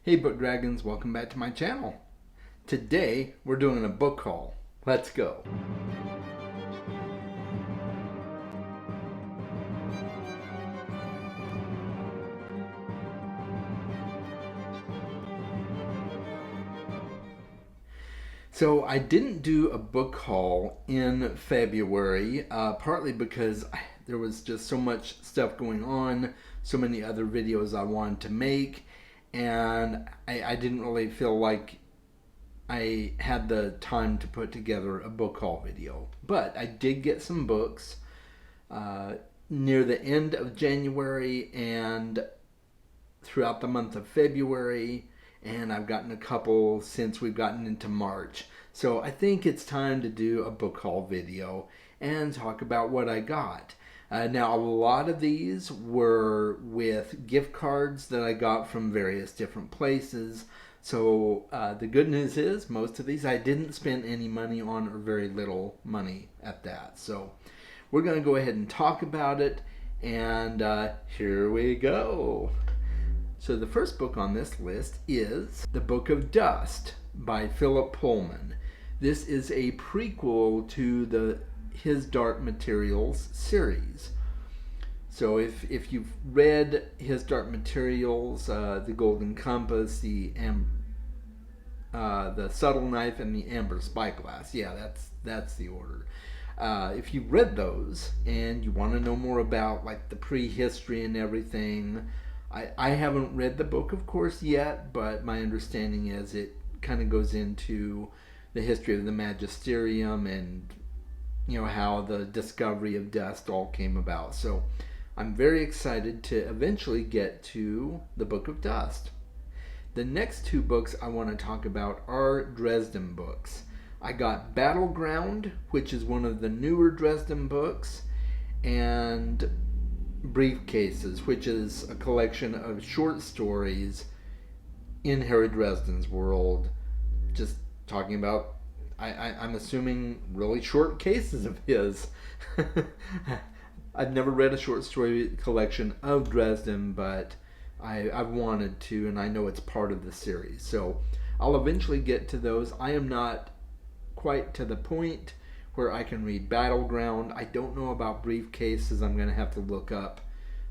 Hey Book Dragons, welcome back to my channel. Today we're doing a book haul. Let's go. So I didn't do a book haul in February, partly because there was just so much stuff going on, so many other videos I wanted to make, and I didn't really feel like I had the time to put together a book haul video. But I did get some books uh, near the end of January and throughout the month of February, and I've gotten a couple since we've gotten into March. So I think it's time to do a book haul video and talk about what I got. Now, a lot of these were with gift cards that I got from various different places. So the good news is most of these I didn't spend any money on, or very little money at that. So we're going to go ahead and talk about it, and here we go. So the first book on this list is The Book of Dust by Philip Pullman. This is a prequel to the His Dark Materials series. So if you've read His Dark Materials, The Golden Compass, the Subtle Knife, and the Amber Spyglass, yeah, that's the order. If you've read those and you want to know more about like the prehistory and everything, I haven't read the book, of course, yet, but my understanding is it kind of goes into the history of the magisterium and, you know, how the discovery of dust all came about. So I'm very excited to eventually get to the Book of Dust. The next two books I want to talk about are Dresden books. I got Battleground, which is one of the newer Dresden books, and Briefcases, which is a collection of short stories in Harry Dresden's world, just talking about, I'm assuming, really short cases of his. I've never read a short story collection of Dresden, but I've wanted to, and I know it's part of the series. So I'll eventually get to those. I am not quite to the point where I can read Battleground. I don't know about Briefcases. I'm going to have to look up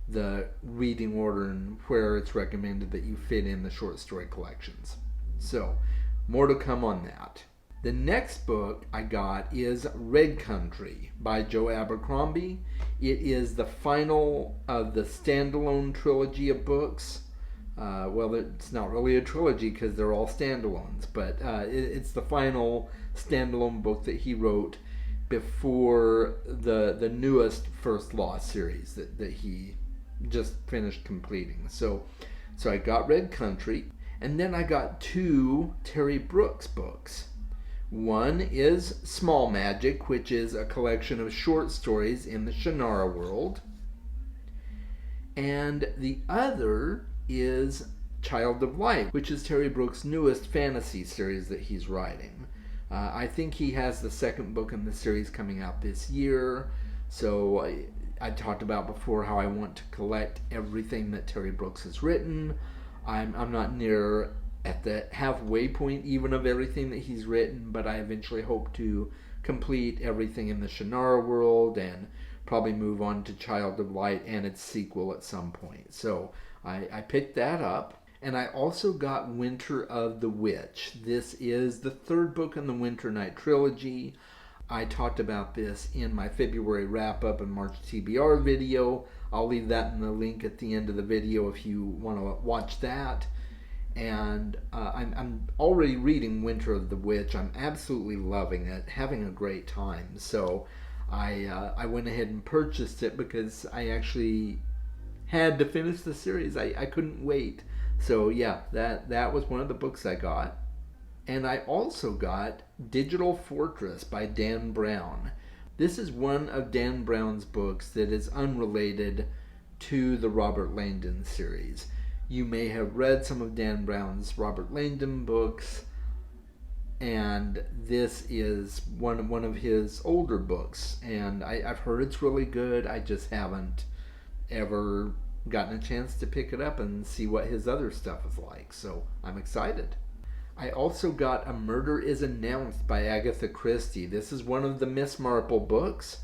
the reading order and where it's recommended that you fit in the short story collections. So, more to come on that. The next book I got is Red Country by Joe Abercrombie. It is the final of the standalone trilogy of books. Well, it's not really a trilogy because they're all standalones, but it's the final standalone book that he wrote before the newest First Law series that he just finished completing. So I got Red Country, and then I got two Terry Brooks books. One is Small Magic, which is a collection of short stories in the Shannara world, and the other is Child of Light, which is Terry Brooks' newest fantasy series that he's writing. I think he has the second book in the series coming out this year. So I talked about before how I want to collect everything that Terry Brooks has written. I'm not near at the halfway point even of everything that he's written, but I eventually hope to complete everything in the Shannara world and probably move on to Child of Light and its sequel at some point. So I picked that up. And I also got Winter of the Witch. This is the third book in the Winter Night trilogy. I talked about this in my February wrap-up and March TBR video. I'll leave that in the link at the end of the video if you want to watch that. And I'm already reading Winter of the Witch. I'm absolutely loving it, having a great time. So I went ahead and purchased it because I actually had to finish the series. I couldn't wait. So yeah, that was one of the books I got. And I also got Digital Fortress by Dan Brown. This is one of Dan Brown's books that is unrelated to the Robert Langdon series. You may have read some of Dan Brown's Robert Langdon books, and this is one of his older books. And I've heard it's really good. I just haven't ever gotten a chance to pick it up and see what his other stuff is like. So I'm excited. I also got A Murder is Announced by Agatha Christie. This is one of the Miss Marple books.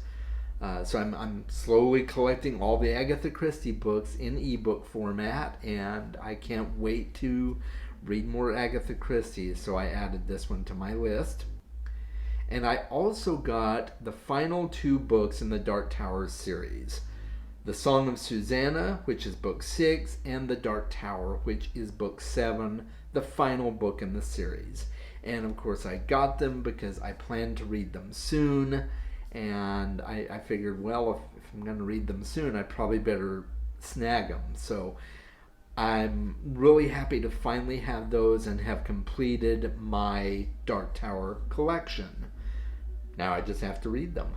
So I'm slowly collecting all the Agatha Christie books in ebook format, and I can't wait to read more Agatha Christie, so I added this one to my list. And I also got the final 2 books in the Dark Tower series. The Song of Susanna, which is book 6, and The Dark Tower, which is book 7, the final book in the series. And of course I got them because I plan to read them soon, and I figured, well, if I'm going to read them soon, I probably better snag them. So I'm really happy to finally have those and have completed my Dark Tower collection. Now I just have to read them.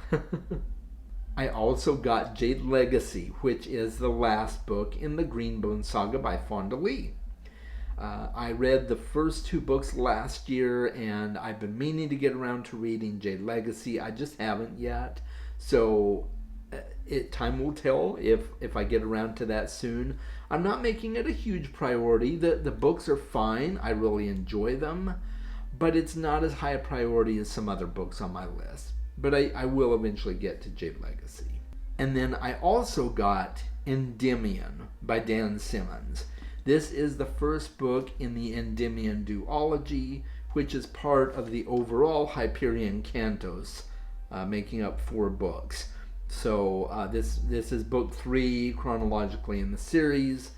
I also got Jade Legacy, which is the last book in the Greenbone saga by Fonda Lee. I read the first 2 books last year, and I've been meaning to get around to reading Jade Legacy. I just haven't yet. So time will tell if I get around to that soon. I'm not making it a huge priority. The books are fine. I really enjoy them. But it's not as high a priority as some other books on my list. But I will eventually get to Jade Legacy. And then I also got Endymion by Dan Simmons. This is the first book in the Endymion duology, which is part of the overall Hyperion Cantos, making up 4 books. So this is book 3 chronologically in the series,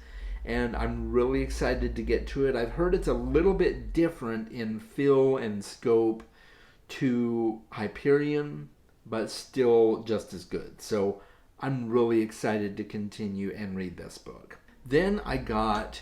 and I'm really excited to get to it. I've heard it's a little bit different in feel and scope to Hyperion, but still just as good. So I'm really excited to continue and read this book. Then I got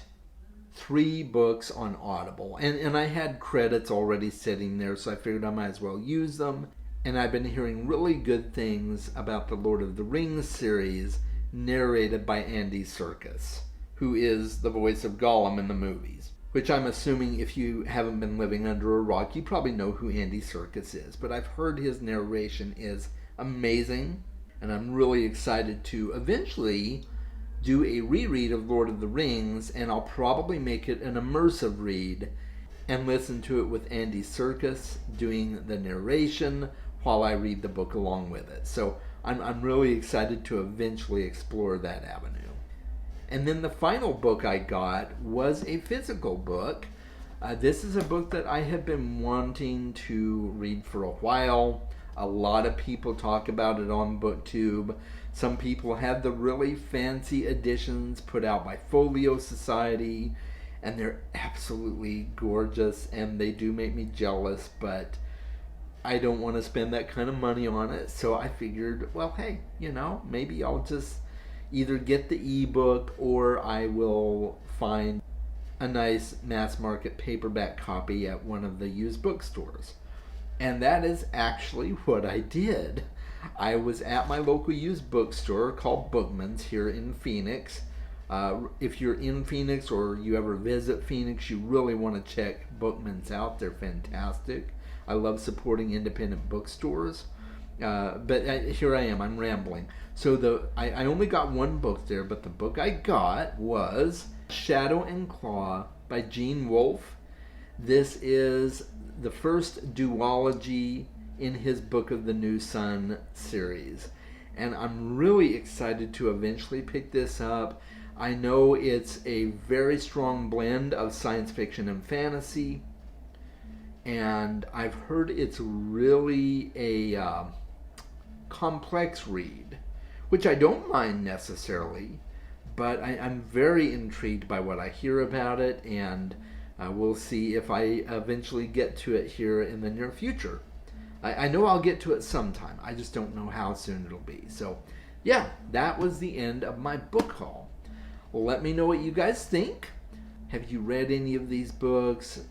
3 books on Audible, and I had credits already sitting there, so I figured I might as well use them. And I've been hearing really good things about the Lord of the Rings series, narrated by Andy Serkis, who is the voice of Gollum in the movies. Which I'm assuming, if you haven't been living under a rock, you probably know who Andy Serkis is. But I've heard his narration is amazing, and I'm really excited to eventually do a reread of Lord of the Rings, and I'll probably make it an immersive read and listen to it with Andy Serkis doing the narration while I read the book along with it. So I'm really excited to eventually explore that avenue. And then the final book I got was a physical book. This is a book that I have been wanting to read for a while. A lot of people talk about it on BookTube. Some people have the really fancy editions put out by Folio Society, and they're absolutely gorgeous, and they do make me jealous, but I don't want to spend that kind of money on it. So I figured, well, hey, maybe I'll just either get the ebook or I will find a nice mass market paperback copy at one of the used bookstores. And that is actually what I did. I was at my local used bookstore called Bookman's here in Phoenix. If you're in Phoenix or you ever visit Phoenix, you really want to check Bookman's out. They're fantastic. I love supporting independent bookstores. But here I am, I'm rambling. So I only got 1 book there, but the book I got was Shadow and Claw by Gene Wolfe. This is the first duology in his Book of the New Sun series. And I'm really excited to eventually pick this up. I know it's a very strong blend of science fiction and fantasy. And I've heard it's really a complex read, which I don't mind necessarily, but I'm very intrigued by what I hear about it, and we'll see if I eventually get to it here in the near future. I know I'll get to it sometime. I just don't know how soon it'll be. So, yeah, that was the end of my book haul. Well, let me know what you guys think. Have you read any of these books?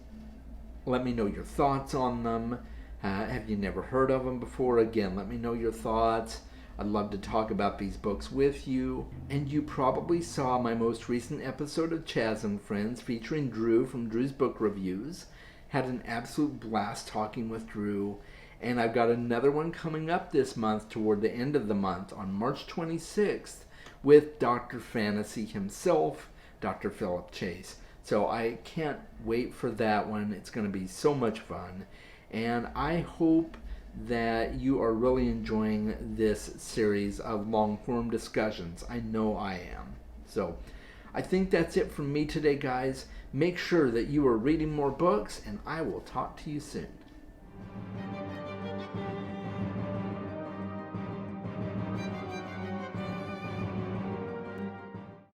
Let me know your thoughts on them. Have you never heard of them before? Again, let me know your thoughts. I'd love to talk about these books with you. And you probably saw my most recent episode of Chaz and Friends featuring Drew from Drew's Book Reviews. Had an absolute blast talking with Drew. And I've got another one coming up this month toward the end of the month on March 26th with Dr. Fantasy himself, Dr. Philip Chase. So I can't wait for that one. It's going to be so much fun. And I hope that you are really enjoying this series of long form discussions. I know I am. So I think that's it from me today, guys. Make sure that you are reading more books, and I will talk to you soon.